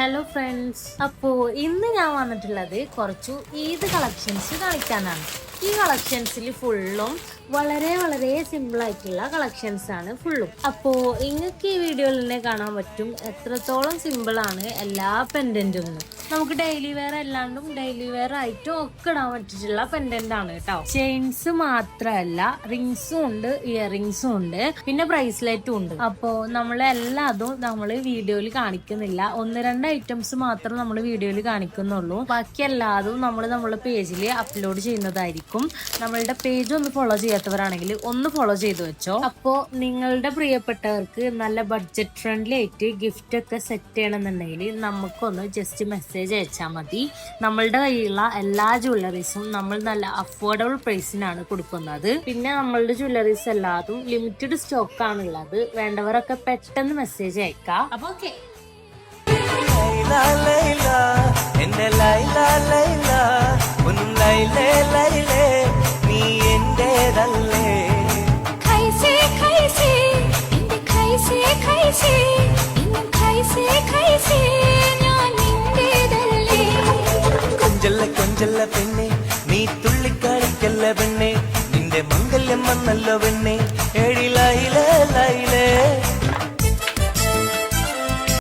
Hello friends, അപ്പോൾ ഇന്ന് ഞാൻ വന്നിട്ടുള്ളത് കുറച്ചു ഈദ് കളക്ഷൻസ് കാണിക്കാനാണ്. ഈ കളക്ഷൻസിൽ ഫുള്ളും വളരെ വളരെ സിമ്പിൾ ആയിട്ടുള്ള കളക്ഷൻസ് ആണ് ഫുള്ളും. അപ്പോൾ നിങ്ങൾക്ക് ഈ വീഡിയോയിൽ തന്നെ കാണാൻ പറ്റും എത്രത്തോളം സിമ്പിൾ ആണ് എല്ലാ പെൻഡന്റും. നമുക്ക് ഡെയിലി വെയർ അല്ലാണ്ടും ഡെയിലി വെയർ ആയിട്ടും ഒക്കെ ഇടാൻ പറ്റിയിട്ടുള്ള പെൻഡന്റ് ആണ് കേട്ടോ. ചെയിൻസ് മാത്രമല്ല, റിങ്സും ഉണ്ട്, ഇയറിങ്സും ഉണ്ട്, പിന്നെ ബ്രേസ്ലെറ്റും ഉണ്ട്. അപ്പോൾ നമ്മളെല്ലാതും നമ്മൾ വീഡിയോയിൽ കാണിക്കുന്നില്ല. ഒന്ന് രണ്ട് ഐറ്റംസ് മാത്രം നമ്മൾ വീഡിയോയിൽ കാണിക്കുന്നുള്ളൂ. ബാക്കി എല്ലാതും നമ്മൾ നമ്മുടെ പേജിൽ അപ്ലോഡ് ചെയ്യുന്നതായിരിക്കും. നമ്മളുടെ പേജ് ഒന്ന് ഫോളോ ചെയ്യാത്തവരാണെങ്കിൽ ഒന്ന് ഫോളോ ചെയ്ത് വെച്ചോ. അപ്പോൾ നിങ്ങളുടെ പ്രിയപ്പെട്ടവർക്ക് നല്ല ബഡ്ജറ്റ് ഫ്രണ്ട്ലി ആയിട്ട് ഗിഫ്റ്റ് ഒക്കെ സെറ്റ് ചെയ്യണമെന്നുണ്ടെങ്കിൽ നമുക്കൊന്ന് ജസ്റ്റ് മെസ്സേജ് അയച്ചാൽ മതി. നമ്മളുടെ കയ്യിലുള്ള എല്ലാ ജ്വല്ലറീസും നമ്മൾ നല്ല അഫോർഡബിൾ പ്രൈസിനാണ് കൊടുക്കുന്നത്. പിന്നെ നമ്മളുടെ ജ്വല്ലറീസ് എല്ലാതും ലിമിറ്റഡ് സ്റ്റോക്ക് ആണുള്ളത്. വേണ്ടവരൊക്കെ പെട്ടെന്ന് മെസ്സേജ് അയക്കാം. അപ്പൊ ഓക്കെ, കൊഞ്ചല്ല പെണ്ണെ, നീ തുള്ളിക്കളിക്കല്ല പെണ്ണെ, നിന്റെ മംഗല്യം വന്നല്ലോ പെണ്ണെ. എഴിലയിലേ